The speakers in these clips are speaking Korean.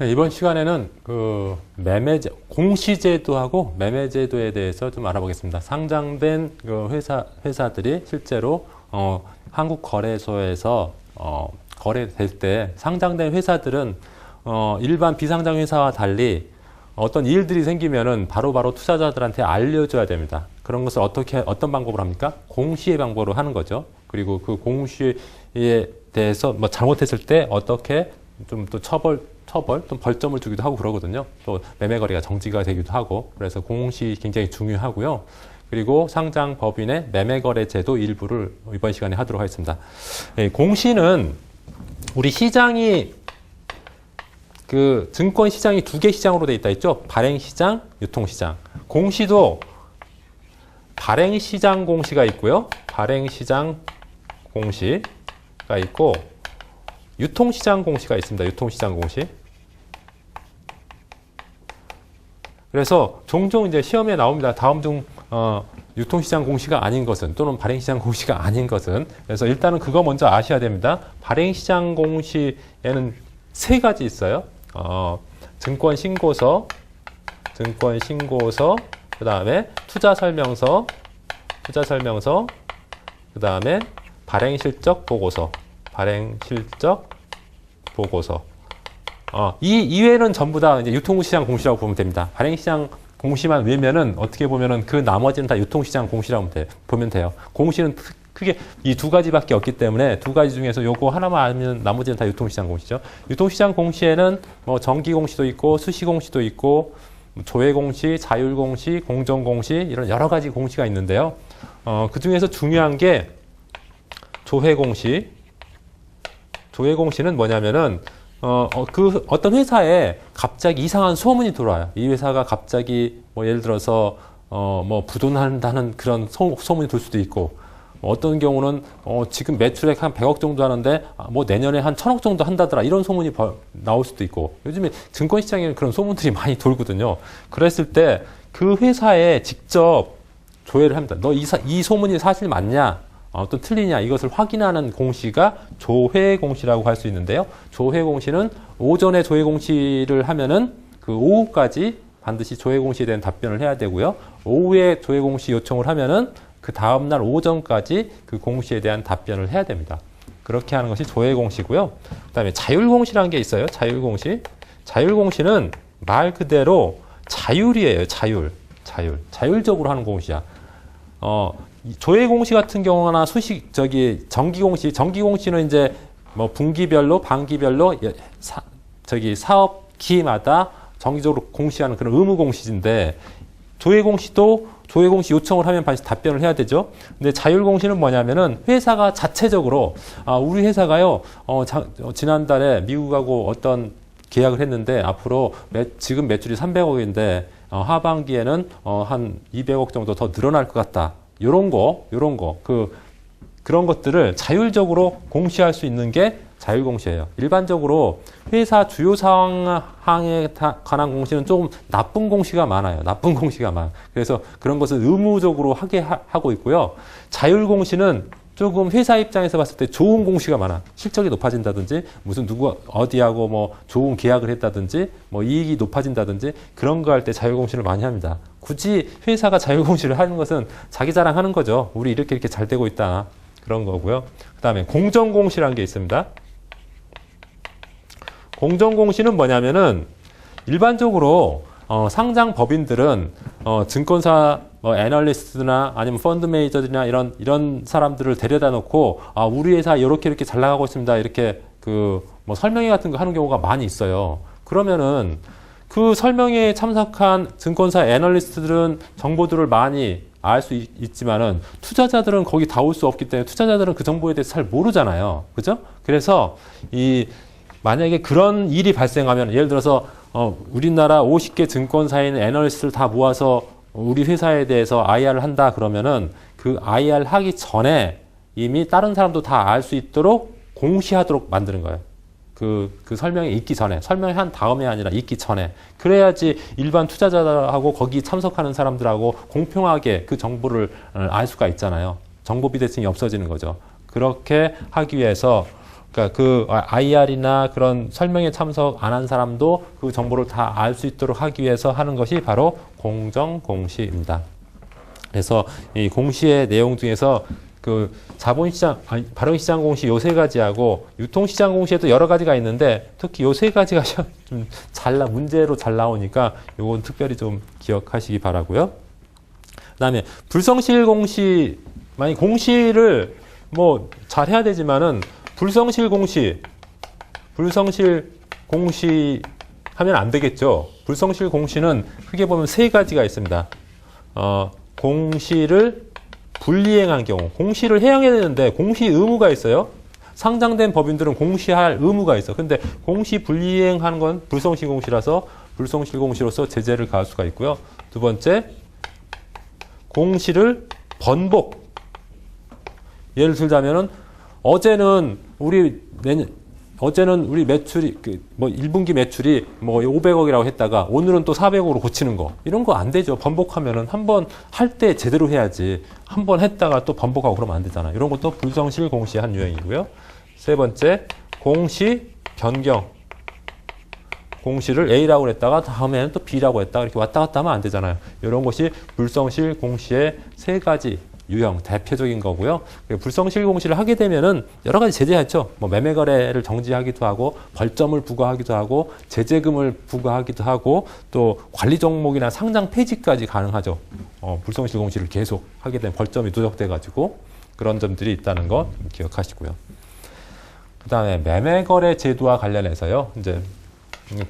이번 시간에는 그 공시제도하고 매매제도에 대해서 좀 알아보겠습니다. 상장된 그 회사들이 실제로 한국거래소에서 거래될 때 상장된 회사들은 일반 비상장 회사와 달리 어떤 일들이 생기면은 바로바로 투자자들한테 알려줘야 됩니다. 그런 것을 어떤 방법으로 합니까? 공시의 방법으로 하는 거죠. 그리고 그 공시에 대해서 뭐 잘못했을 때 어떻게 좀 또 처벌 또 벌점을 주기도 하고 그러거든요. 또 매매 거래가 정지가 되기도 하고. 그래서 공시 굉장히 중요하고요. 그리고 상장 법인의 매매 거래 제도 일부를 이번 시간에 하도록 하겠습니다. 공시는 우리 시장이 그 증권 시장이 두 개 시장으로 돼 있다 했죠. 발행 시장, 유통 시장. 공시도 발행 시장 공시가 있고요. 발행 시장 공시가 있고 유통 시장 공시가 있습니다. 유통 시장 공시. 그래서 종종 이제 시험에 나옵니다. 다음 중 유통시장 공시가 아닌 것은 또는 발행시장 공시가 아닌 것은. 그래서 일단은 그거 먼저 아셔야 됩니다. 발행시장 공시에는 세 가지 있어요. 증권신고서, 그 다음에 투자설명서, 그 다음에 발행실적 보고서. 이 이외에는 전부 다 이제 유통시장 공시라고 보면 됩니다. 발행시장 공시만 외면은 어떻게 보면은 그 나머지는 다 유통시장 공시라고 보면 돼요. 공시는 크게 이 두 가지밖에 없기 때문에 두 가지 중에서 요거 하나만 알면 나머지는 다 유통시장 공시죠. 유통시장 공시에는 뭐 정기공시도 있고 수시공시도 있고 조회공시, 자율공시, 공정공시 이런 여러 가지 공시가 있는데요. 그 중에서 중요한 게 조회공시는 뭐냐면은 그 어떤 회사에 갑자기 이상한 소문이 들어와요. 이 회사가 갑자기 뭐 예를 들어서 뭐 부도난다는 그런 소문이 돌 수도 있고, 어떤 경우는 지금 매출액 한 100억 정도 하는데 뭐 내년에 한 1000억 정도 한다더라 이런 소문이 나올 수도 있고. 요즘에 증권시장에는 그런 소문들이 많이 돌거든요. 그랬을 때 그 회사에 직접 조회를 합니다. 너 이 소문이 사실 맞냐? 또 틀리냐 이것을 확인하는 공시가 조회공시라고 할 수 있는데요. 조회공시는 오전에 조회공시를 하면은 그 오후까지 반드시 조회공시에 대한 답변을 해야 되고요. 오후에 조회공시 요청을 하면은 그 다음날 오전까지 그 공시에 대한 답변을 해야 됩니다. 그렇게 하는 것이 조회공시고요. 그 다음에 자율공시라는 게 있어요. 자율공시는 말 그대로 자율이에요. 자율적으로 하는 공시야. 조회공시 같은 경우나 정기공시는 이제 뭐 분기별로, 반기별로 사업기마다 정기적으로 공시하는 그런 의무공시인데, 조회공시도 조회공시 요청을 하면 반드시 답변을 해야 되죠. 근데 자율공시는 뭐냐면은 회사가 자체적으로 우리 회사가요 지난달에 미국하고 어떤 계약을 했는데 앞으로 지금 매출이 300억인데 하반기에는 한 200억 정도 더 늘어날 것 같다. 요런 거, 그런 것들을 자율적으로 공시할 수 있는 게 자율공시예요. 일반적으로 회사 주요 사항에 관한 공시는 조금 나쁜 공시가 많아요. 그래서 그런 것을 의무적으로 하고 있고요. 자율공시는 조금 회사 입장에서 봤을 때 좋은 공시가 많아. 실적이 높아진다든지, 무슨 어디하고 뭐 좋은 계약을 했다든지, 뭐 이익이 높아진다든지, 그런 거 할 때 자율공시를 많이 합니다. 굳이 회사가 자율공시를 하는 것은 자기 자랑하는 거죠. 우리 이렇게 잘 되고 있다. 그런 거고요. 그 다음에 공정공시라는 게 있습니다. 공정공시는 뭐냐면은 일반적으로 상장 법인들은 증권사 애널리스트나 아니면 펀드 매니저들이나 이런 사람들을 데려다 놓고 우리 회사 이렇게 잘 나가고 있습니다. 이렇게 뭐 설명회 같은 거 하는 경우가 많이 있어요. 그러면은 그 설명회에 참석한 증권사 애널리스트들은 정보들을 많이 알 수 있지만은 투자자들은 거기 다 올 수 없기 때문에 투자자들은 그 정보에 대해서 잘 모르잖아요. 그죠? 그래서 만약에 그런 일이 발생하면, 예를 들어서 우리나라 50개 증권사에 있는 애널리스트를 다 모아서 우리 회사에 대해서 IR을 한다 그러면은 그 IR 하기 전에 이미 다른 사람도 다 알 수 있도록 공시하도록 만드는 거예요. 그 설명이 있기 전에, 설명한 다음에 아니라 있기 전에. 그래야지 일반 투자자하고 거기 참석하는 사람들하고 공평하게 그 정보를 알 수가 있잖아요. 정보 비대칭이 없어지는 거죠. 그렇게 하기 위해서 그러니까 그 IR이나 그런 설명에 참석 안 한 사람도 그 정보를 다 알 수 있도록 하기 위해서 하는 것이 바로 공정공시입니다. 그래서 이 공시의 내용 중에서 그 자본시장, 아니, 발행시장 공시 요 세 가지하고 유통시장 공시에도 여러 가지가 있는데 특히 요 세 가지가 좀 문제로 잘 나오니까 요건 특별히 좀 기억하시기 바라고요. 그다음에 불성실 공시, 만약 공시를 뭐 잘해야 되지만은 불성실 공시 하면 안 되겠죠. 불성실 공시는 크게 보면 세 가지가 있습니다. 공시를 불이행한 경우, 공시를 해야 되는데 공시 의무가 있어요. 상장된 법인들은 공시할 의무가 있어. 근데 공시 불이행한 건 불성실 공시라서 불성실 공시로서 제재를 가할 수가 있고요. 두 번째, 공시를 번복. 예를 들자면은 어제는 우리 매출이 뭐 1분기 매출이 뭐 500억이라고 했다가 오늘은 또 400억으로 고치는 거. 이런 거 안 되죠. 번복하면은 한 번 할 때 제대로 해야지. 한 번 했다가 또 번복하고 그러면 안 되잖아요. 이런 것도 불성실 공시의 한 유형이고요. 세 번째, 공시 변경. 공시를 A라고 했다가 다음에는 또 B라고 했다가 이렇게 왔다 갔다 하면 안 되잖아요. 이런 것이 불성실 공시의 세 가지 유형, 대표적인 거고요. 불성실 공시를 하게 되면은 여러 가지 제재했죠. 뭐 매매 거래를 정지하기도 하고, 벌점을 부과하기도 하고, 제재금을 부과하기도 하고, 또 관리 종목이나 상장 폐지까지 가능하죠. 불성실 공시를 계속 하게 되면 벌점이 누적돼 가지고 그런 점들이 있다는 거 기억하시고요. 그다음에 매매 거래 제도와 관련해서요. 이제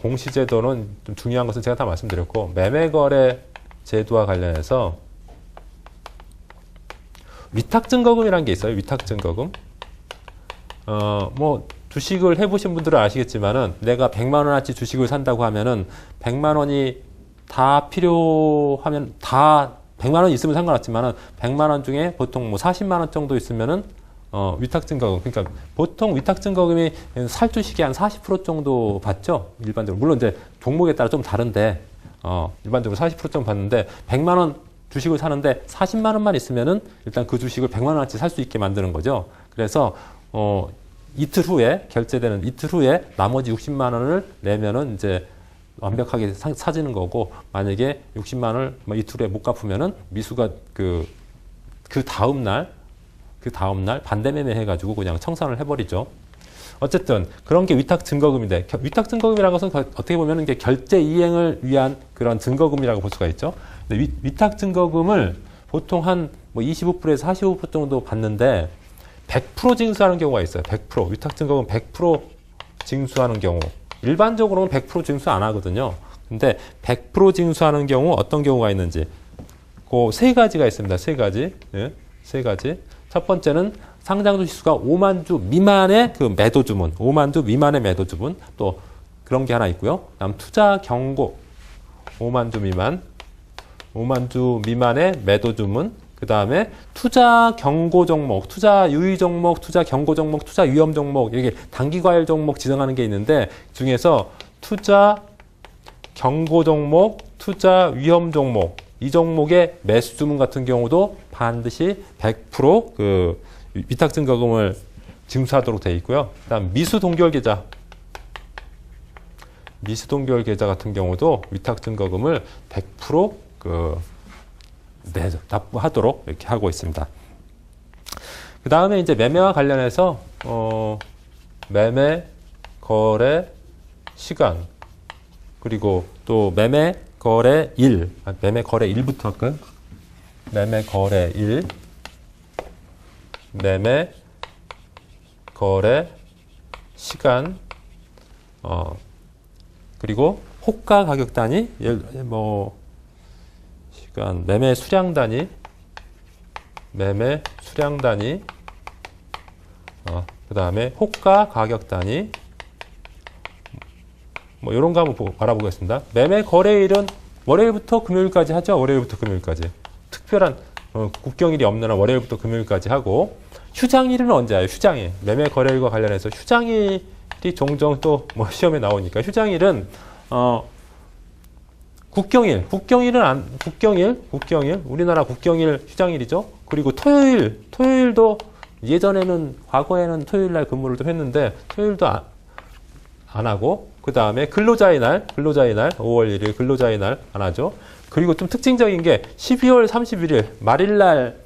공시 제도는 좀 중요한 것은 제가 다 말씀드렸고, 매매 거래 제도와 관련해서 위탁증거금이라는 게 있어요. 위탁증거금. 뭐 주식을 해보신 분들은 아시겠지만은 내가 100만 원어치 주식을 산다고 하면은 100만 원이 다 필요하면 다 100만 원 있으면 상관없지만은 100만 원 중에 보통 뭐 40만 원 정도 있으면은 위탁증거금. 그러니까 보통 위탁증거금이 살 주식이 한 40% 정도 받죠. 일반적으로. 물론 이제 종목에 따라 좀 다른데 일반적으로 40% 정도 받는데 100만 원 주식을 사는데 40만 원만 있으면은 일단 그 주식을 100만 원어치 살 수 있게 만드는 거죠. 그래서 이틀 후에 결제되는 이틀 후에 나머지 60만 원을 내면은 이제 완벽하게 사지는 거고, 만약에 60만 원을 뭐 이틀 후에 못 갚으면은 미수가 그 다음 날 반대 매매 해가지고 그냥 청산을 해버리죠. 어쨌든 그런 게 위탁 증거금인데, 위탁 증거금이라는 것은 어떻게 보면 이게 결제 이행을 위한 그런 증거금이라고 볼 수가 있죠. 근데 위탁 증거금을 보통 한 뭐 25%에서 45% 정도 받는데 100% 징수하는 경우가 있어요. 100% 위탁 증거금 100% 징수하는 경우. 일반적으로는 100% 징수 안 하거든요. 근데 100% 징수하는 경우 어떤 경우가 있는지 그 세 가지가 있습니다. 세 가지. 예, 세 가지. 첫 번째는 상장 주수가 5만 주 미만의 그 매도 주문, 5만 주 미만의 매도 주문, 또 그런 게 하나 있고요. 그다음 투자 경고, 5만 주 미만의 매도 주문, 그 다음에 투자 경고 종목, 투자 유의 종목, 투자 경고 종목, 투자 위험 종목, 이게 단기 과열 종목 지정하는 게 있는데 중에서 투자 경고 종목, 투자 위험 종목, 이 종목의 매수 주문 같은 경우도 반드시 100% 그 위탁 증거금을 징수하도록 되어 있고요. 그다음 미수 동결 계좌 같은 경우도 위탁 증거금을 100% 납부하도록 이렇게 하고 있습니다. 그 다음에 이제 매매와 관련해서 매매 거래 시간, 그리고 또 매매 거래일부터 할까요? 매매 거래일, 매매 거래 시간, 그리고 호가 가격 단위, 시간, 매매 수량 단위, 그 다음에 호가 가격 단위, 뭐 이런 거 한번 알아보겠습니다. 매매 거래일은 월요일부터 금요일까지 하죠. 월요일부터 금요일까지. 특별한 국경일이 없는 한 월요일부터 금요일까지 하고, 휴장일은 언제예요? 휴장일. 매매 거래일과 관련해서 휴장일이 종종 또 뭐 시험에 나오니까, 휴장일은 국경일은 국경일 우리나라 국경일 휴장일이죠. 그리고 토요일도 예전에는 과거에는 토요일 날 근무를 좀 했는데 토요일도 안 하고 그 다음에 근로자의 날 5월 1일 근로자의 날 안 하죠. 그리고 좀 특징적인 게 12월 31일 말일날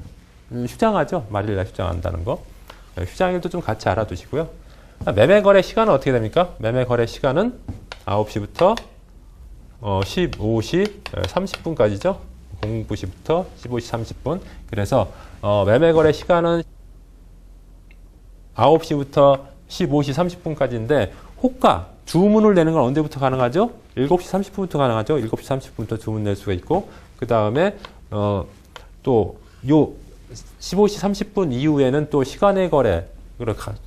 휴장하죠. 말일날 휴장한다는 거. 휴장일도 좀 같이 알아두시고요. 매매 거래 시간은 어떻게 됩니까? 매매 거래 시간은 9시부터 15시 30분까지죠. 공부시부터 15시 30분. 그래서 매매 거래 시간은 9시부터 15시 30분까지인데 호가, 주문을 내는 건 언제부터 가능하죠? 7시 30분부터 가능하죠. 7시 30분부터 주문 낼 수가 있고 그 다음에 또 요 15시 30분 이후에는 또 시간의 거래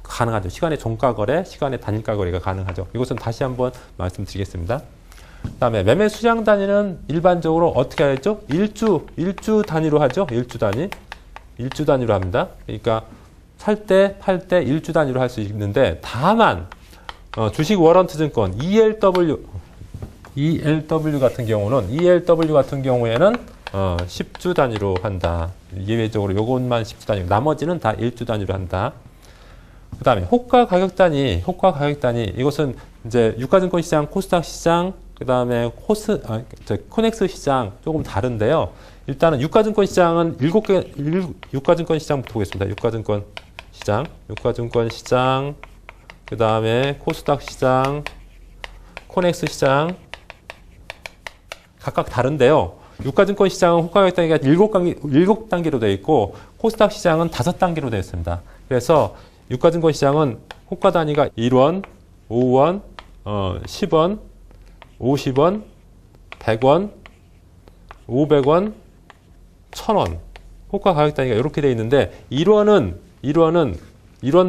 가능하죠. 시간의 종가 거래, 시간의 단가 거래가 가능하죠. 이것은 다시 한번 말씀드리겠습니다. 그 다음에 매매 수량 단위는 일반적으로 어떻게 하죠? 일주 단위로 하죠. 일주 단위로 합니다. 그러니까 살 때, 팔 때 일주 단위로 할 수 있는데 다만 주식 워런트 증권 ELW 같은 경우에는 10주 단위로 한다. 예외적으로 요것만 10주 단위, 나머지는 다 1주 단위로 한다. 그 다음에 호가 가격 단위, 이것은 이제 유가증권 시장, 코스닥 시장, 그 다음에 코넥스 시장 조금 다른데요. 일단은 유가증권 시장은 7개, 유가증권 시장부터 보겠습니다. 유가증권 시장, 그 다음에 코스닥 시장, 코넥스 시장, 각각 다른데요. 유가증권 시장은 호가 가격 단위가 7단계로 되어 있고, 코스닥 시장은 5단계로 되어 있습니다. 그래서 유가증권 시장은 호가 단위가 1원, 5원, 10원, 50원, 100원, 500원, 1000원. 호가 가격 단위가 이렇게 되어 있는데 1원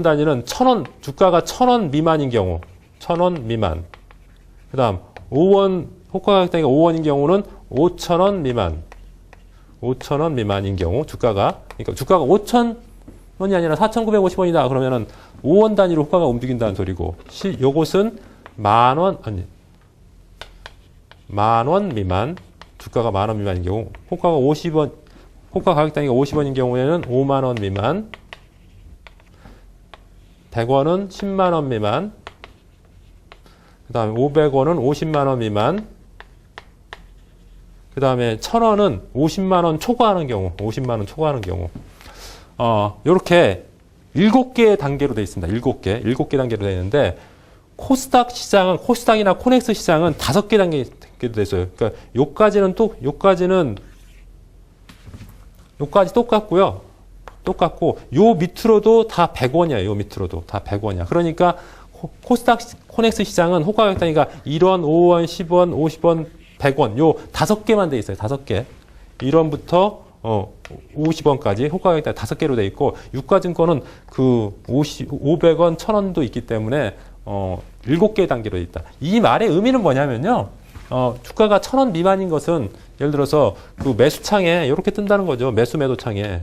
단위는 1000원, 주가가 1000원 미만인 경우, 1000원 미만. 그 다음 5원, 호가 가격 단위가 5원인 경우는 5000원 미만. 5000원 미만인 경우 주가가, 그러니까 주가가 5000원이 아니라 4950원이다 그러면은 5원 단위로 호가가 움직인다는 소리고, 요것은 만원 미만, 주가가 만원 미만인 경우, 호가 가격 단위가 50원인 경우에는 5만원 미만, 100원은 10만원 미만, 그 다음에 500원은 50만원 미만, 그 다음에 1000원은 50만원 초과하는 경우, 요렇게 7개의 단계로 되어 있습니다. 7개 단계로 되어 있는데, 코스닥이나 코넥스 시장은 5개 단계로 되어 있어요. 그러니까 요까지 똑같고, 요 밑으로도 다 100원이야. 그러니까 코스닥, 코넥스 시장은 호가 가격 단위가 1원, 5원, 10원, 50원, 100원. 요 5개만 돼 있어요. 5개. 1원부터 50원까지 호가 가격 단위 5개로 돼 있고, 유가증권은 그 500원, 1000원도 있기 때문에 7개 단계로 돼 있다. 이 말의 의미는 뭐냐면요. 주가가 1000원 미만인 것은 예를 들어서 그 매수창에 이렇게 뜬다는 거죠. 매도 창에.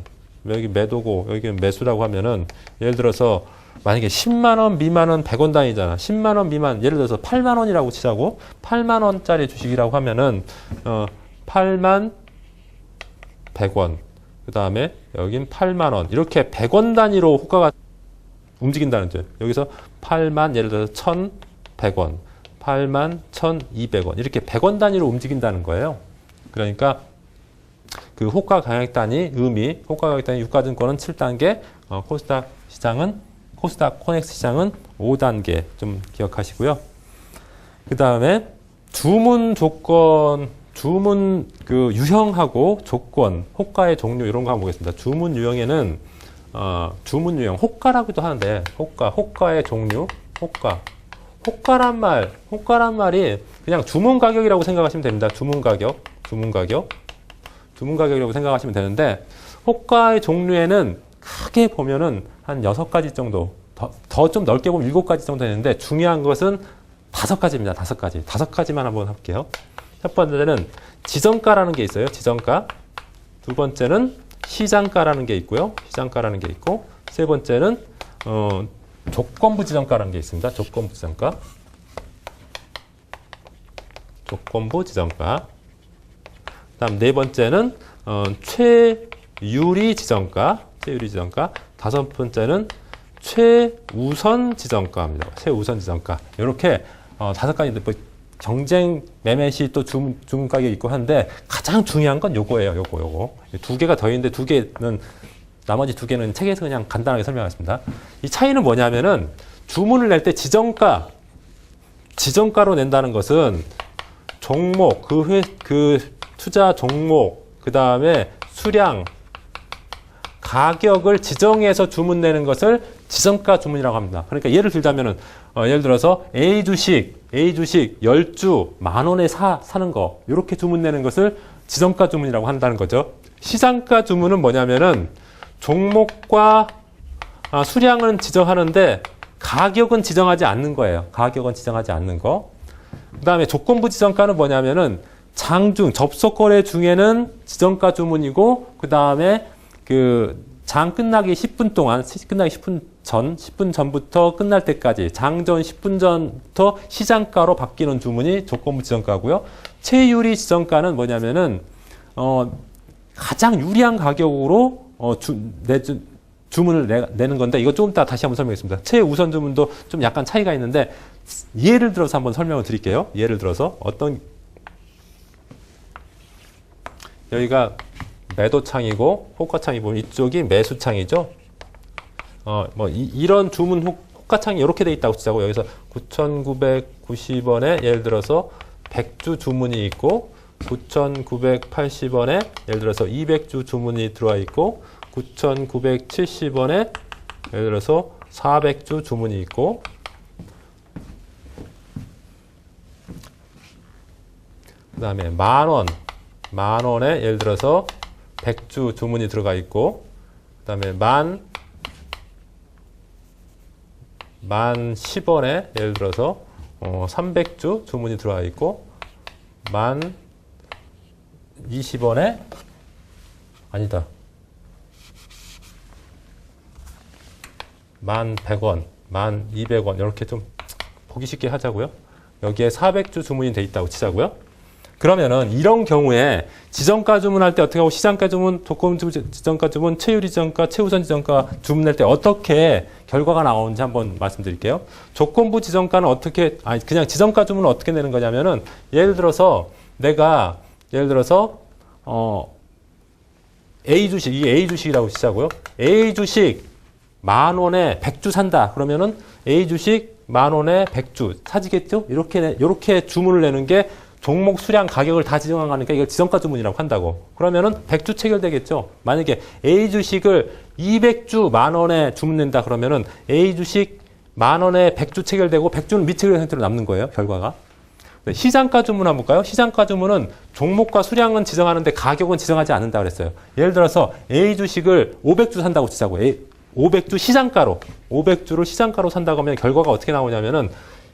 여기 매도고 여기는 매수라고 하면은 예를 들어서 만약에 10만원 미만은 100원 단위잖아. 10만원 미만, 예를 들어서 8만원이라고 치자고, 8만원짜리 주식이라고 하면은 8만 100원, 그 다음에 여긴 8만원, 이렇게 100원 단위로 호가가 움직인다는 거죠. 여기서 8만, 예를 들어서 1,100원, 8만 1,200원, 이렇게 100원 단위로 움직인다는 거예요. 그러니까 그 호가 가격 단위 의미, 호가 가격 단위 유가증권은 7단계, 코스닥 코넥스 시장은 5단계 좀 기억하시고요. 그 다음에 주문 그 유형하고 조건, 호가의 종류 이런 거 한번 보겠습니다. 주문 유형에는 주문 유형, 호가라고도 하는데 호가의 종류, 호가란 말이 그냥 주문 가격이라고 생각하시면 됩니다. 주문 가격이라고 생각하시면 되는데, 호가의 종류에는 크게 보면은 한 6가지 정도, 더 좀 넓게 보면 7가지 정도 되는데, 중요한 것은 5가지입니다. 5가지만 한번 할게요. 첫 번째는 지정가라는 게 있어요. 지정가. 두 번째는 시장가라는 게 있고요. 세 번째는 조건부 지정가라는 게 있습니다. 조건부 지정가. 다음 네 번째는 최유리 지정가. 다섯 번째는 최우선 지정가입니다. 최우선 지정가. 이렇게 다섯 가지인데 뭐 경쟁 매매 시 또 주문 가격이 있고 한데 가장 중요한 건 요거예요. 요거. 두 개가 더 있는데 두 개는 나머지 두 개는 책에서 그냥 간단하게 설명하겠습니다. 이 차이는 뭐냐면은 주문을 낼 때 지정가로 낸다는 것은 종목, 그 투자 종목, 그 다음에 수량, 가격을 지정해서 주문 내는 것을 지정가 주문이라고 합니다. 그러니까 예를 들자면은, 예를 들어서 A 주식 10주 만 원에 사는 거, 이렇게 주문 내는 것을 지정가 주문이라고 한다는 거죠. 시장가 주문은 뭐냐면은 종목과 수량은 지정하는데 가격은 지정하지 않는 거예요. 가격은 지정하지 않는 거. 그 다음에 조건부 지정가는 뭐냐면은 장중, 접속거래 중에는 지정가 주문이고, 그 다음에 장 끝나기 10분 동안, 끝나기 10분 전부터 끝날 때까지, 장전 10분 전부터 시장가로 바뀌는 주문이 조건부 지정가고요. 최유리 지정가는 뭐냐면은, 가장 유리한 가격으로, 주문을 내는 건데, 이거 조금 이따 다시 한번 설명하겠습니다. 최우선 주문도 좀 약간 차이가 있는데, 예를 들어서 한번 설명을 드릴게요. 예를 들어서, 여기가 매도창이고, 호가창이 보면 이쪽이 매수창이죠. 이런 주문 호가창이 이렇게 돼 있다고 치자고, 여기서 9,990원에 예를 들어서 100주 주문이 있고, 9,980원에 예를 들어서 200주 주문이 들어와 있고, 9,970원에 예를 들어서 400주 주문이 있고, 그 다음에 만 원에 예를 들어서 100주 주문이 들어가 있고, 그 다음에 만 10원에 예를 들어서 300주 주문이 들어가 있고, 만 20원에 아니다. 1,100원, 1,200원 이렇게 좀 보기 쉽게 하자고요. 여기에 400주 주문이 돼 있다고 치자고요. 그러면은 이런 경우에 지정가 주문할 때 어떻게 하고, 시장가 주문, 조건부 지정가 주문, 최유리 지정가, 최우선 지정가 주문할 때 어떻게 결과가 나오는지 한번 말씀드릴게요. 조건부 지정가는 그냥 지정가 주문을 어떻게 내는 거냐면은, 예를 들어서 A 주식, 이게 A 주식이라고 치자고요. A 주식 만 원에 100주 산다. 그러면은 A 주식 만 원에 100주 사지겠죠? 이렇게 주문을 내는 게 종목 수량 가격을 다 지정한 거니까 이걸 지정가 주문이라고 한다고. 그러면은 100주 체결되겠죠? 만약에 A 주식을 200주 만 원에 주문 낸다 그러면은 A 주식 만 원에 100주 체결되고 100주는 미체결 상태로 남는 거예요, 결과가. 시장가 주문 한번 볼까요? 시장가 주문은 종목과 수량은 지정하는데 가격은 지정하지 않는다 그랬어요. 예를 들어서 A 주식을 500주 산다고 치자고. 500주 시장가로, 500주를 시장가로 산다고 하면 결과가 어떻게 나오냐면은,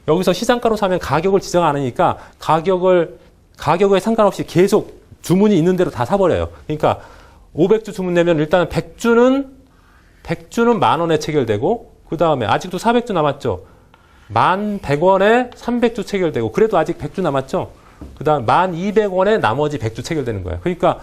여기서 시장가로 사면 가격을 지정 안 하니까 가격에 상관없이 계속 주문이 있는 대로 다 사버려요. 그러니까 500주 주문 내면 일단은 100주는 만 원에 체결되고, 그 다음에 아직도 400주 남았죠. 1,100원에 300주 체결되고, 그래도 아직 100주 남았죠. 그 다음 1,200원에 나머지 100주 체결되는 거예요. 그러니까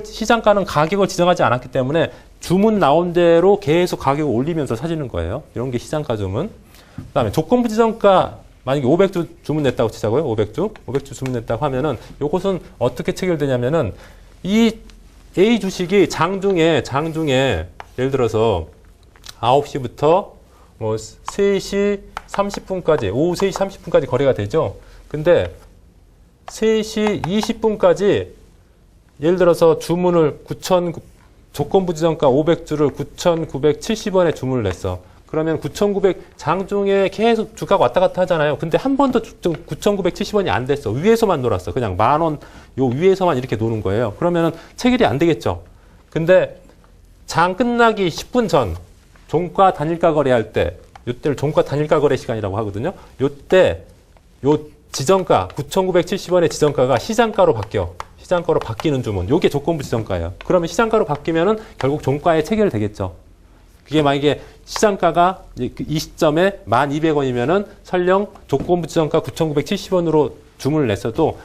시장가는 가격을 지정하지 않았기 때문에 주문 나온 대로 계속 가격을 올리면서 사지는 거예요. 이런 게 시장가 주문. 그 다음에 조건부 지정가, 만약에 500주 주문 냈다고 치자고요. 500주 주문 냈다고 하면은, 요것은 어떻게 체결되냐면은, 이 A 주식이 장중에, 예를 들어서 9시부터 3시 30분까지, 오후 3시 30분까지 거래가 되죠. 근데 3시 20분까지 예를 들어서 주문을 조건부 지정가 500주를 9,970원에 주문을 냈어. 그러면 9,900 장중에 계속 주가가 왔다 갔다 하잖아요. 근데 한 번도 9,970원이 안 됐어. 위에서만 놀았어. 그냥 만 원, 요 위에서만 이렇게 노는 거예요. 그러면은 체결이 안 되겠죠. 근데 장 끝나기 10분 전, 종가 단일가 거래할 때, 요때를 종가 단일가 거래 시간이라고 하거든요. 요때, 요 지정가, 9,970원의 지정가가 시장가로 바뀌어. 시장가로 바뀌는 주문. 요게 조건부 지정가예요. 그러면 시장가로 바뀌면은 결국 종가에 체결되겠죠. 그게 만약에 시장가가 이 시점에 1,200원이면은 설령 조건부 지정가 9,970원으로 주문을 냈어도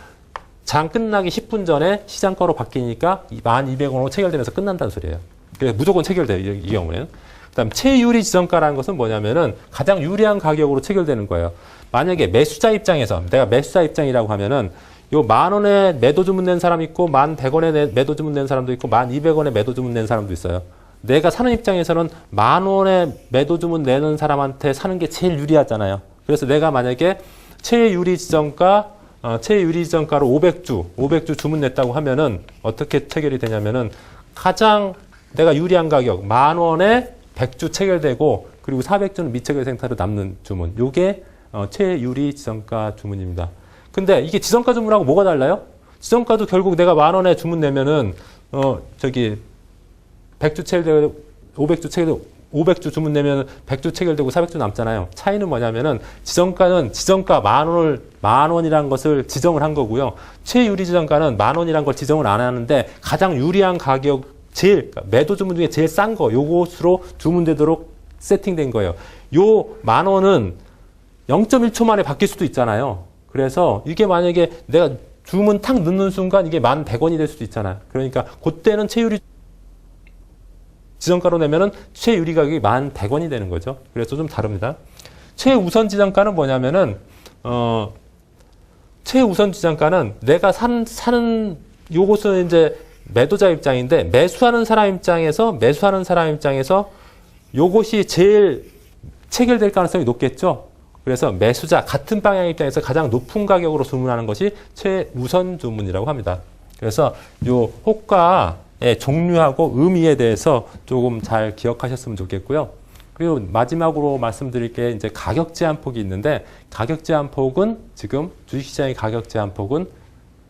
장 끝나기 10분 전에 시장가로 바뀌니까 1,200원으로 체결되면서 끝난다는 소리예요. 그래서 무조건 체결돼요. 이 경우에는. 그다음 최유리 지정가라는 것은 뭐냐면은 가장 유리한 가격으로 체결되는 거예요. 만약에 매수자 입장에서 내가 매수자 입장이라고 하면은 요 10,000원에 매도 주문 낸 사람 있고 10,100원에 매도 주문 낸 사람도 있고 1,200원에 매도 주문 낸 사람도 있어요. 내가 사는 입장에서는 10,000원에 매도 주문 내는 사람한테 사는 게 제일 유리하잖아요. 그래서 내가 만약에 최유리 지정가로 500주 주문 냈다고 하면은 어떻게 체결이 되냐면은 가장 내가 유리한 가격 10,000원에 100주 체결되고 그리고 400주는 미체결 생사로 남는 주문. 요게 최유리 지정가 주문입니다. 근데 이게 지정가 주문하고 뭐가 달라요? 지정가도 결국 내가 10,000원에 주문 내면은 100주 체결되고 500주 체결되고 500주 주문 내면 100주 체결되고 400주 남잖아요. 차이는 뭐냐면은 지정가는 지정가 10,000원이라는 것을 지정을 한 거고요. 최유리 지정가는 10,000원이라는 걸 지정을 안 하는데 가장 유리한 가격 그러니까 매도 주문 중에 제일 싼 거 요것으로 주문되도록 세팅된 거예요. 요 10,000원은 0.1초 만에 바뀔 수도 있잖아요. 그래서 이게 만약에 내가 주문 탁 넣는 순간 이게 1,100원이 될 수도 있잖아요. 그러니까 그때는 최유리 지정가로 내면은 최유리 가격이 1,100원이 되는 거죠. 그래서 좀 다릅니다. 최우선 지정가는 뭐냐면은 최우선 지정가는 내가 사는 요것은 이제 매도자 입장인데 매수하는 사람 입장에서 요것이 제일 체결될 가능성이 높겠죠. 그래서 매수자 같은 방향 입장에서 가장 높은 가격으로 주문하는 것이 최우선 주문이라고 합니다. 그래서 요 호가의 종류하고 의미에 대해서 조금 잘 기억하셨으면 좋겠고요. 그리고 마지막으로 말씀드릴 게 이제 가격 제한폭이 있는데 가격 제한폭은 지금 주식시장의 가격 제한폭은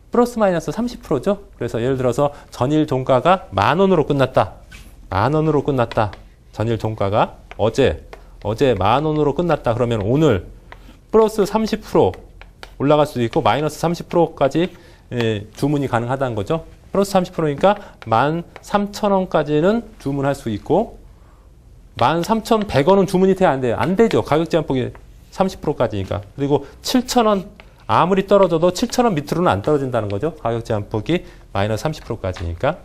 플러스 마이너스 30%죠. 그래서 예를 들어서 전일 종가가 10,000원으로 끝났다. 10,000원으로 끝났다. 전일 종가가 어제 10,000원으로 끝났다. 그러면 오늘 플러스 30% 올라갈 수도 있고 마이너스 30%까지 주문이 가능하다는 거죠. 플러스 30%니까 13,000원까지는 주문할 수 있고 13,100원은 주문이 돼야 안 돼요. 안 되죠. 가격 제한폭이 30%까지니까. 그리고 7,000원 아무리 떨어져도 7,000원 밑으로는 안 떨어진다는 거죠. 가격 제한폭이 마이너스 30%까지니까.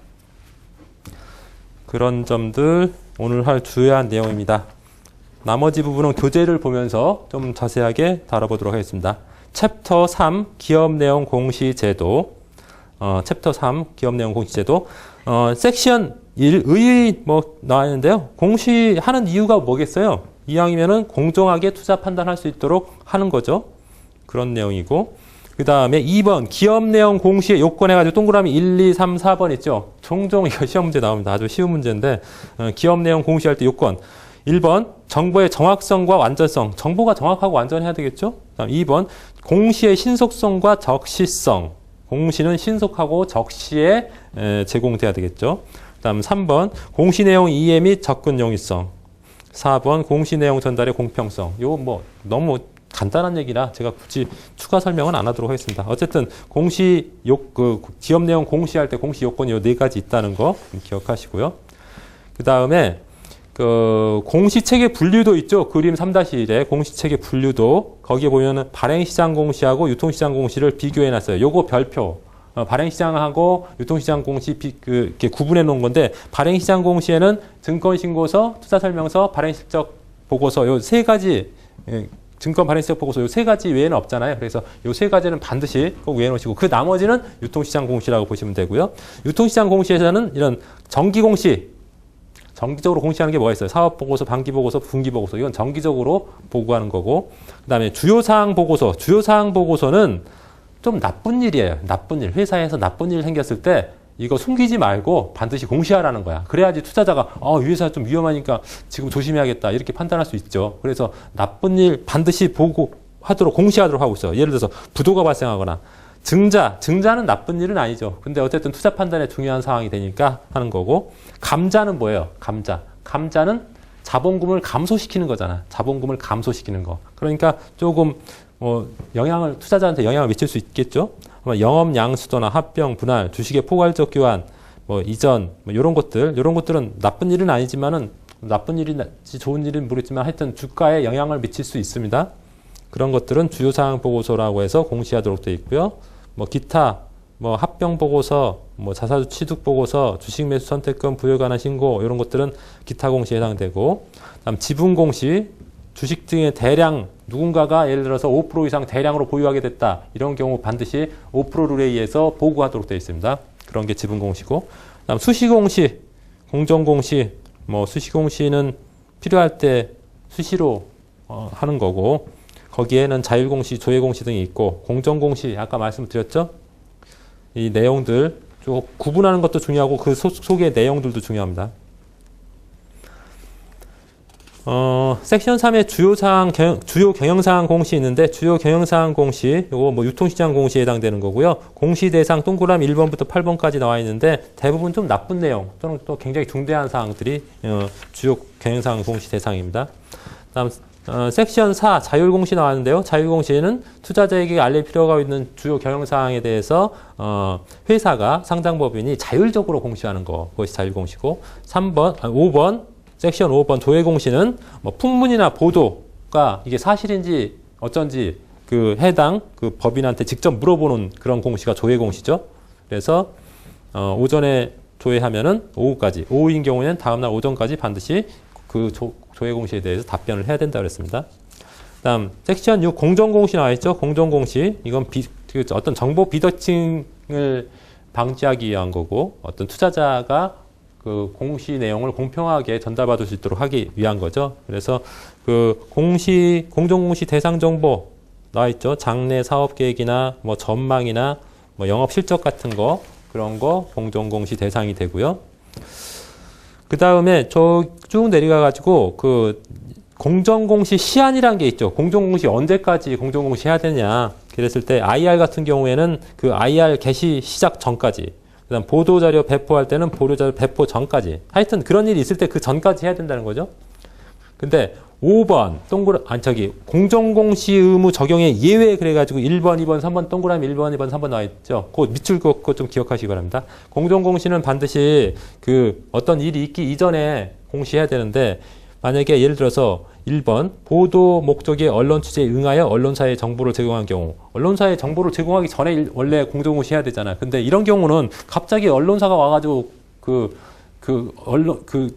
그런 점들 오늘 할 주요한 내용입니다. 나머지 부분은 교재를 보면서 좀 자세하게 다뤄보도록 하겠습니다. 챕터 3 기업 내용 공시 제도. 챕터 3 기업 내용 공시 제도. 섹션 1의 나와 있는데요. 공시하는 이유가 뭐겠어요? 이왕이면은 공정하게 투자 판단할 수 있도록 하는 거죠. 그런 내용이고 그 다음에 2번 기업 내용 공시의 요건 해가지고 동그라미 1, 2, 3, 4번 있죠. 종종 이거 시험 문제 나옵니다. 아주 쉬운 문제인데 기업 내용 공시할 때 요건 1번 정보의 정확성과 완전성. 정보가 정확하고 완전해야 되겠죠. 그다음 2번 공시의 신속성과 적시성. 공시는 신속하고 적시에 제공돼야 되겠죠. 그다음 3번 공시 내용 이해 및 접근 용이성. 4번 공시 내용 전달의 공평성. 요거 너무 간단한 얘기라 제가 굳이 추가 설명은 안 하도록 하겠습니다. 어쨌든 기업 내용 공시할 때 공시 요건이 요 4가지 있다는 거 기억하시고요. 그 다음에 공시체계 분류도 있죠. 그림 3-1에 공시체계 분류도 거기에 보면은 발행시장 공시하고 유통시장 공시를 비교해 놨어요. 요거 별표. 발행시장하고 유통시장 공시 이렇게 구분해 놓은 건데 발행시장 공시에는 증권신고서, 투자설명서, 발행실적 보고서 요 3가지 증권 발행실적 보고서 요 3가지 외에는 없잖아요. 그래서 요 3가지는 반드시 꼭 외워 놓으시고 그 나머지는 유통시장 공시라고 보시면 되고요. 유통시장 공시에서는 이런 정기공시 정기적으로 공시하는 게 뭐가 있어요? 사업보고서, 반기보고서, 분기보고서. 이건 정기적으로 보고하는 거고. 그 다음에 주요사항 보고서. 주요사항 보고서는 좀 나쁜 일이에요. 나쁜 일. 회사에서 나쁜 일 생겼을 때 이거 숨기지 말고 반드시 공시하라는 거야. 그래야지 투자자가 이 회사 좀 위험하니까 지금 조심해야겠다. 이렇게 판단할 수 있죠. 그래서 나쁜 일 반드시 보고하도록 공시하도록 하고 있어요. 예를 들어서 부도가 발생하거나 증자는 나쁜 일은 아니죠. 근데 어쨌든 투자 판단에 중요한 사항이 되니까 하는 거고. 감자는 뭐예요? 감자는 자본금을 감소시키는 거잖아. 자본금을 감소시키는 거. 그러니까 조금 투자자한테 영향을 미칠 수 있겠죠. 영업 양수도나 합병, 분할, 주식의 포괄적 교환, 이전, 이런 것들은 나쁜 일은 아니지만은 나쁜 일인지 좋은 일은 모르겠지만 하여튼 주가에 영향을 미칠 수 있습니다. 그런 것들은 주요사항 보고서라고 해서 공시하도록 되어 있고요. 기타 뭐 합병 보고서, 뭐 자사주 취득 보고서, 주식 매수 선택권 부여에 관한 신고 이런 것들은 기타 공시에 해당되고, 그다음 지분 공시, 주식 등의 대량 누군가가 예를 들어서 5% 이상 대량으로 보유하게 됐다. 이런 경우 반드시 5% 룰에 의해서 보고하도록 되어 있습니다. 그런 게 지분 공시고, 그다음 수시 공시, 공정 공시, 뭐 수시 공시는 필요할 때 수시로 하는 거고, 거기에는 자율 공시, 조회 공시 등이 있고, 공정 공시 아까 말씀드렸죠? 이 내용들 좀 구분하는 것도 중요하고 그 속의 내용들도 중요합니다. 섹션 3의 주요 경영사항 공시 있는데, 주요 경영사항 공시, 요거 뭐 유통시장 공시에 해당되는 거고요. 공시 대상 동그라미 1번부터 8번까지 나와 있는데, 대부분 좀 나쁜 내용 또는 또 굉장히 중대한 사항들이 주요 경영사항 공시 대상입니다. 다음 섹션 4 자율공시 나왔는데요. 자율공시에는 투자자에게 알릴 필요가 있는 주요 경영사항에 대해서 회사가 상장법인이 자율적으로 공시하는 거, 그것이 자율공시고, 5번 섹션 5번 조회공시는 뭐 풍문이나 보도가 이게 사실인지 어쩐지 그 해당 그 법인한테 직접 물어보는 그런 공시가 조회공시죠. 그래서 오전에 조회하면은 오후까지, 오후인 경우에는 다음날 오전까지 반드시 그 조회공시에 대해서 답변을 해야 된다고 그랬습니다. 다음 섹션 6 공정공시 나와 있죠. 공정공시, 이건 어떤 정보 비더칭을 방지하기 위한 거고, 어떤 투자자가 그 공시 내용을 공평하게 전달받을 수 있도록 하기 위한 거죠. 그래서 그 공정공시 대상 정보 나와 있죠. 장래 사업 계획이나 뭐 전망이나 뭐 영업 실적 같은 거, 그런 거 공정공시 대상이 되고요. 그 다음에 쭉 내려가 가지고 그 공정공시 시한이라는 게 있죠. 공정공시 언제까지 공정공시 해야 되냐. 그랬을 때 IR 같은 경우에는 그 IR 개시 시작 전까지, 그다음 보도자료 배포할 때는 보도자료 배포 전까지, 하여튼 그런 일이 있을 때 그 전까지 해야 된다는 거죠. 근데 5번 공정공시 의무 적용의 예외 그래가지고 1번, 2번, 3번 동그라미 1번, 2번, 3번 나와 있죠. 그 밑줄 긋고 좀 기억하시기 바랍니다. 공정공시는 반드시 그 어떤 일이 있기 이전에 공시해야 되는데, 만약에 예를 들어서 1번 보도 목적의 언론 취재에 응하여 언론사에 정보를 제공한 경우, 언론사에 정보를 제공하기 전에 원래 공정공시 해야 되잖아요. 근데 이런 경우는 갑자기 언론사가 와가지고 그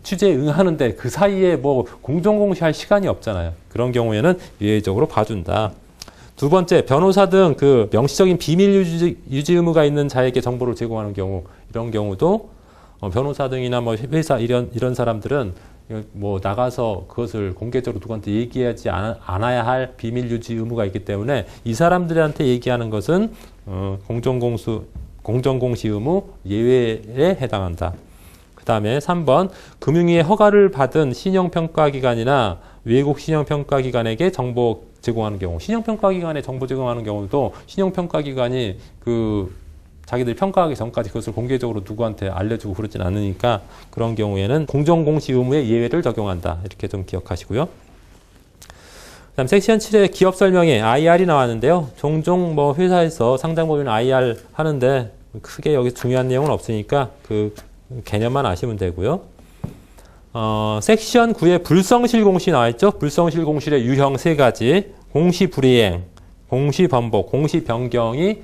취재에 응하는데 그 사이에 뭐 공정공시할 시간이 없잖아요. 그런 경우에는 예외적으로 봐준다. 두 번째, 변호사 등 그 명시적인 비밀 유지 의무가 있는 자에게 정보를 제공하는 경우, 이런 경우도 변호사 등이나 뭐 회사 이런 사람들은 뭐 나가서 그것을 공개적으로 누구한테 얘기하지 않아야 할 비밀 유지 의무가 있기 때문에 이 사람들한테 얘기하는 것은 공정공시 의무 예외에 해당한다. 그 다음에 3번 금융위의 허가를 받은 신용평가기관이나 외국 신용평가기관에게 정보 제공하는 경우, 신용평가기관에 정보 제공하는 경우도 신용평가기관이 자기들이 평가하기 전까지 그것을 공개적으로 누구한테 알려주고 그러진 않으니까, 그런 경우에는 공정공시 의무의 예외를 적용한다. 이렇게 좀 기억하시고요. 그다음 섹션 7의 기업 설명에 IR이 나왔는데요. 종종 뭐 회사에서 상장법인 IR 하는데 크게 여기 중요한 내용은 없으니까 그 개념만 아시면 되고요. 섹션 9에 불성실 공시 나와 있죠. 불성실 공시의 유형 3가지. 공시 불이행, 공시 번복, 공시 변경이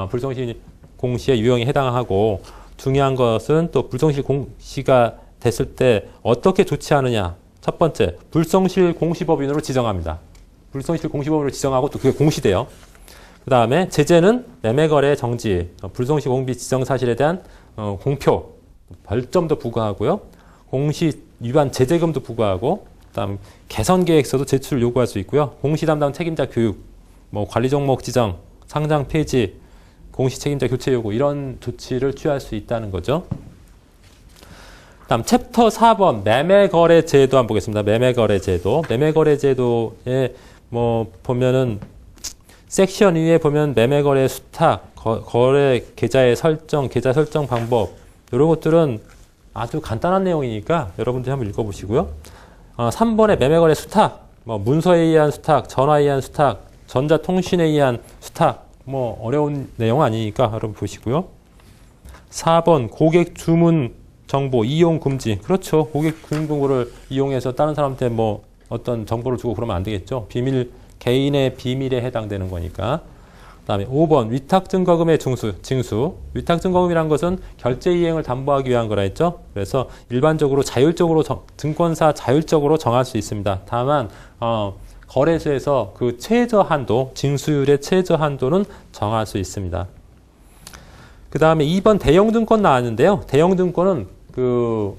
불성실 공시의 유형에 해당하고, 중요한 것은 또 불성실 공시가 됐을 때 어떻게 조치하느냐. 첫 번째, 불성실 공시법인으로 지정합니다. 불성실 공시법인으로 지정하고 또 그게 공시돼요. 그 다음에 제재는 매매거래 정지, 불성실 공비 지정 사실에 대한 공표, 벌점도 부과하고요. 공시 위반 제재금도 부과하고, 그다음 개선 계획서도 제출 요구할 수 있고요. 공시 담당 책임자 교육, 뭐 관리 종목 지정, 상장 폐지, 공시 책임자 교체 요구, 이런 조치를 취할 수 있다는 거죠. 다음 챕터 4번 매매거래 제도 한번 보겠습니다. 매매거래 제도. 매매거래 제도에 뭐 보면은 섹션 위에 보면 매매거래 수탁, 거래 계좌의 설정, 계좌 설정 방법, 이런 것들은 아주 간단한 내용이니까 여러분들이 한번 읽어보시고요. 3번에 매매거래 수탁, 뭐 문서에 의한 수탁, 전화에 의한 수탁, 전자통신에 의한 수탁, 뭐 어려운 내용 아니니까 여러분 보시고요. 4번 고객 주문 정보 이용 금지. 그렇죠. 고객 주문 정보를 이용해서 다른 사람한테 뭐 어떤 정보를 주고 그러면 안 되겠죠. 개인의 비밀에 해당되는 거니까. 그다음에 5번 위탁증거금의 징수. 위탁증거금이란 것은 결제 이행을 담보하기 위한 거라 했죠. 그래서 일반적으로 자율적으로 증권사 자율적으로 정할 수 있습니다. 다만 거래소에서 그 최저 한도, 징수율의 최저 한도는 정할 수 있습니다. 그 다음에 2번 대형증권 나왔는데요. 대형증권은 그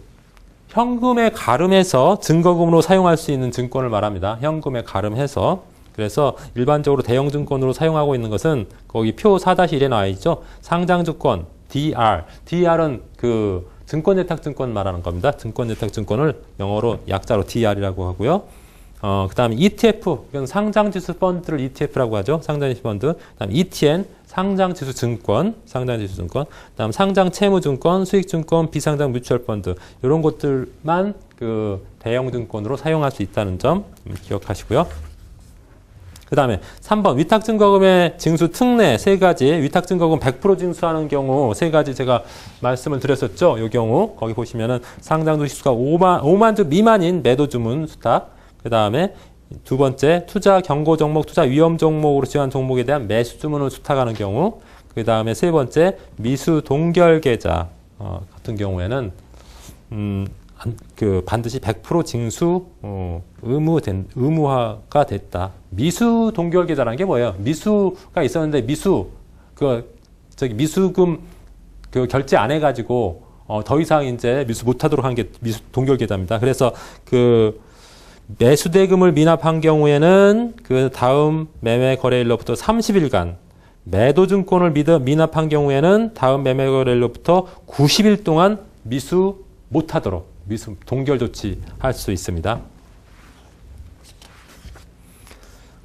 현금에 가름해서 증거금으로 사용할 수 있는 증권을 말합니다. 현금에 가름해서. 그래서 일반적으로 대형증권으로 사용하고 있는 것은 거기 표 4-1에 나와 있죠. 상장증권, DR. DR은 그 증권예탁증권 말하는 겁니다. 증권예탁증권을 영어로 약자로 DR이라고 하고요. 그 다음에 ETF, 이건 상장지수 펀드를 ETF라고 하죠. 상장지수 펀드. 그 다음에 ETN, 상장지수 증권, 그 다음 상장채무증권, 수익증권, 비상장 뮤추얼 펀드. 이런 것들만 그 대형증권으로 사용할 수 있다는 점 기억하시고요. 그 다음에 3번 위탁증거금의 징수 특례 3가지, 위탁증거금 100% 징수하는 경우 3가지 제가 말씀을 드렸었죠. 이 경우 거기 보시면은 상장도 시수가 5만 주 미만인 매도 주문 수탁, 그 다음에 두 번째 투자 경고 종목, 투자 위험 종목으로 지정한 종목에 대한 매수 주문을 수탁하는 경우, 그 다음에 세 번째 미수 동결 계좌 같은 경우에는 그 반드시 100% 징수 의무화가 됐다. 미수 동결 계좌라는 게 뭐예요? 미수가 있었는데 미수금 그 결제 안 해가지고 더 이상 이제 미수 못하도록 한 게 미수 동결 계좌입니다. 그래서 그 매수대금을 미납한 경우에는 그 다음 매매 거래일로부터 30일간, 매도증권을 미납한 경우에는 다음 매매 거래일로부터 90일 동안 미수 못하도록 미수 동결 조치할 수 있습니다.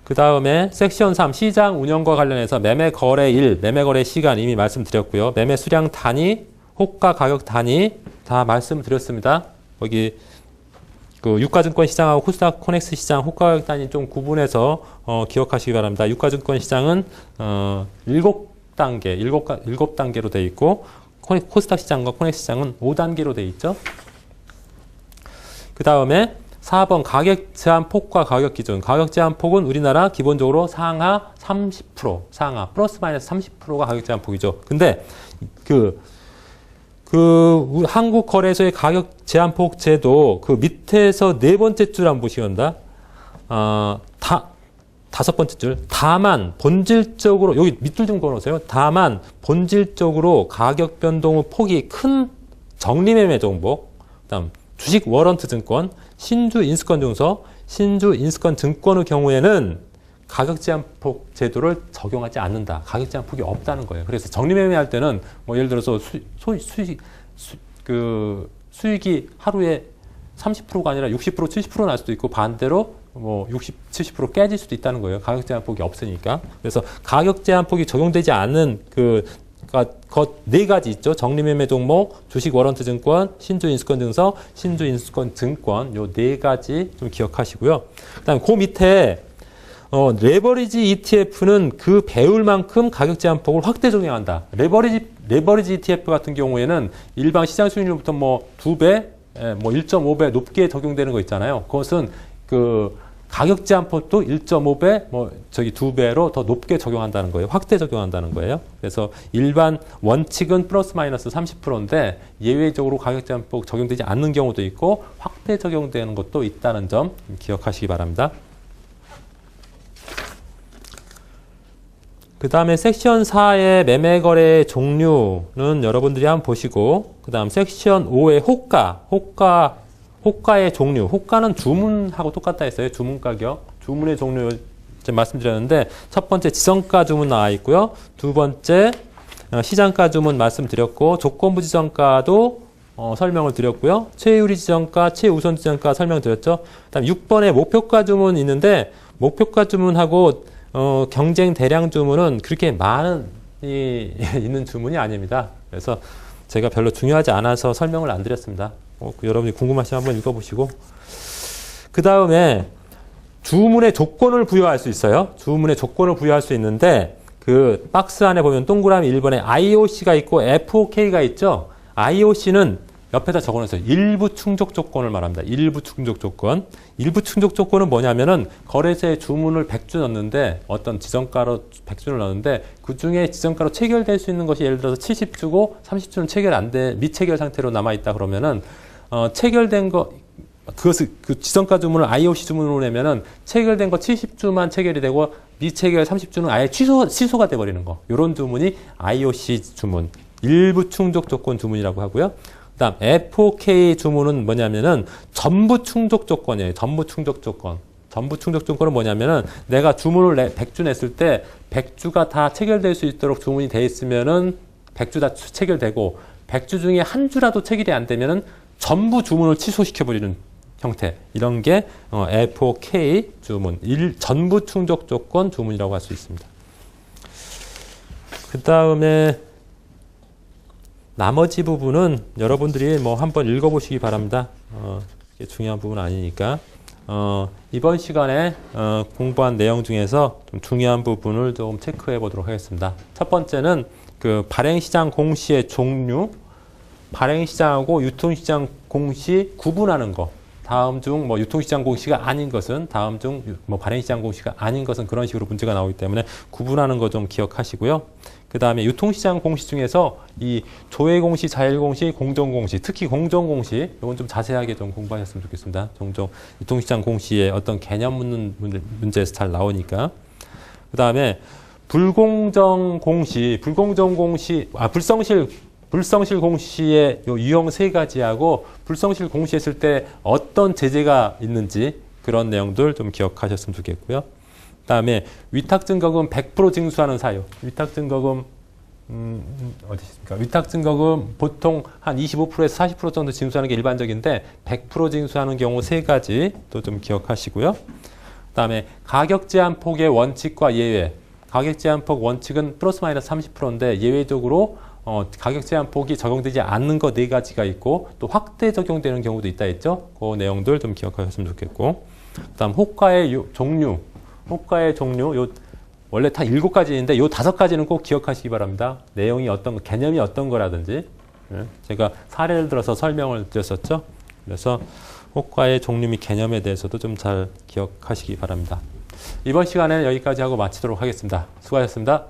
그 다음에 섹션 3 시장 운영과 관련해서 매매 거래일, 매매 거래 시간 이미 말씀드렸고요. 매매 수량 단위, 호가 가격 단위 다 말씀드렸습니다. 거기 그 유가증권 시장하고 코스닥 코넥스 시장 호가 가격 단위 좀 구분해서 기억하시기 바랍니다. 유가증권 시장은 7단계로 되어 있고 코스닥 시장과 코넥스 시장은 5단계로 되어 있죠. 그 다음에 4번 가격 제한 폭과 가격 기준. 가격 제한 폭은 우리나라 기본적으로 상하 30%, 상하 플러스 마이너스 30%가 가격 제한 폭이죠. 근데 그 한국 거래소의 가격 제한 폭 제도 그 밑에서 네 번째 줄 한번 보시겠습니다. 다섯 번째 줄. 다만 본질적으로 여기 밑줄 좀 걸어보세요. 다만 본질적으로 가격 변동 후 폭이 큰 적리매매 종목, 그다음 주식 워런트 증권, 신주 인수권 증서, 신주 인수권 증권의 경우에는 가격 제한폭 제도를 적용하지 않는다. 가격 제한폭이 없다는 거예요. 그래서 적리매매할 때는 뭐 예를 들어서 수익이 하루에 30%가 아니라 60%, 70% 날 수도 있고 반대로 뭐 60, 70% 깨질 수도 있다는 거예요. 가격 제한폭이 없으니까. 그래서 가격 제한폭이 적용되지 않는 네 가지 있죠. 적리매매 종목, 주식 워런트 증권, 신주 인수권 증서, 신주 인수권 증권 요 네 가지 좀 기억하시고요. 그다음에 그 밑에 레버리지 ETF는 그 배율만큼 가격 제한폭을 확대 적용한다. 레버리지 ETF 같은 경우에는 일반 시장 수익률부터 뭐 2배, 뭐 1.5배 높게 적용되는 거 있잖아요. 그것은 그 가격 제한폭도 1.5배, 뭐 2배로 더 높게 적용한다는 거예요. 확대 적용한다는 거예요. 그래서 일반 원칙은 플러스 마이너스 30%인데 예외적으로 가격 제한폭 적용되지 않는 경우도 있고 확대 적용되는 것도 있다는 점 기억하시기 바랍니다. 그 다음에 섹션 4의 매매거래 종류는 여러분들이 한번 보시고, 그 다음 섹션 5의 호가의 종류. 호가는 주문하고 똑같다 했어요. 주문 가격. 주문의 종류 말씀드렸는데, 첫 번째 지정가 주문 나와 있고요. 두 번째 시장가 주문 말씀드렸고, 조건부 지정가도 설명을 드렸고요. 최유리 지정가, 최우선 지정가 설명드렸죠. 그 다음 6번에 목표가 주문 있는데, 목표가 주문하고 경쟁 대량 주문은 그렇게 많은 있는 주문이 아닙니다. 그래서 제가 별로 중요하지 않아서 설명을 안 드렸습니다. 여러분이 궁금하시면 한번 읽어보시고. 그 다음에 주문의 조건을 부여할 수 있어요. 주문의 조건을 부여할 수 있는데 그 박스 안에 보면 동그라미 1번에 IOC가 있고 FOK가 있죠. IOC는 옆에다 적어놨어요. 일부 충족 조건을 말합니다. 일부 충족 조건. 일부 충족 조건은 뭐냐면은 거래소에 주문을 100주 넣는데 어떤 지정가로 100주를 넣는데 그 중에 지정가로 체결될 수 있는 것이 예를 들어서 70주고 30주는 체결 안 돼, 미체결 상태로 남아있다 그러면은 체결된 거 그것을 그 지정가 주문을 IOC 주문으로 내면은 체결된 거 70주만 체결이 되고 미체결 30주는 아예 취소가 돼 버리는 거. 요런 주문이 IOC 주문. 일부 충족 조건 주문이라고 하고요. 그다음 FOK 주문은 뭐냐면은 전부 충족 조건이에요. 전부 충족 조건. 전부 충족 조건은 뭐냐면은 내가 주문을 100주 냈을 때 100주가 다 체결될 수 있도록 주문이 돼 있으면은 100주 다 체결되고 100주 중에 한 주라도 체결이 안 되면은 전부 주문을 취소시켜 버리는 형태. 이런 게 FOK 주문. 전부 충족 조건 주문이라고 할 수 있습니다. 그다음에 나머지 부분은 여러분들이 뭐 한번 읽어보시기 바랍니다. 이게 중요한 부분은 아니니까. 이번 시간에 공부한 내용 중에서 좀 중요한 부분을 좀 체크해 보도록 하겠습니다. 첫 번째는 그 발행시장 공시의 종류, 발행시장하고 유통시장 공시 구분하는 거. 다음 중 뭐 유통시장 공시가 아닌 것은, 다음 중 뭐 발행시장 공시가 아닌 것은 그런 식으로 문제가 나오기 때문에 구분하는 거 좀 기억하시고요. 그 다음에 유통시장 공시 중에서 이 조회공시, 자율공시, 공정공시, 특히 공정공시, 이건 좀 자세하게 좀 공부하셨으면 좋겠습니다. 종종 유통시장 공시에 어떤 개념 묻는 문제에서 잘 나오니까. 그 다음에 불성실 공시의 요 유형 세 가지하고 불성실 공시했을 때 어떤 제재가 있는지 그런 내용들 좀 기억하셨으면 좋겠고요. 그다음에 위탁증거금 100% 징수하는 사유. 위탁증거금 어디 있습니까? 위탁증거금 보통 한 25%에서 40% 정도 징수하는 게 일반적인데 100% 징수하는 경우 세 가지 또 좀 기억하시고요. 그다음에 가격 제한 폭의 원칙과 예외. 가격 제한 폭 원칙은 플러스 마이너스 30%인데 예외적으로 가격 제한 폭이 적용되지 않는 거 네 가지가 있고 또 확대 적용되는 경우도 있다 했죠. 그 내용들 좀 기억하셨으면 좋겠고. 그다음 호가의 종류. 호가의 종류, 원래 다 7가지인데 요 5가지는 꼭 기억하시기 바랍니다. 내용이 개념이 어떤 거라든지. 제가 사례를 들어서 설명을 드렸었죠. 그래서 호가의 종류 및 개념에 대해서도 좀 잘 기억하시기 바랍니다. 이번 시간에는 여기까지 하고 마치도록 하겠습니다. 수고하셨습니다.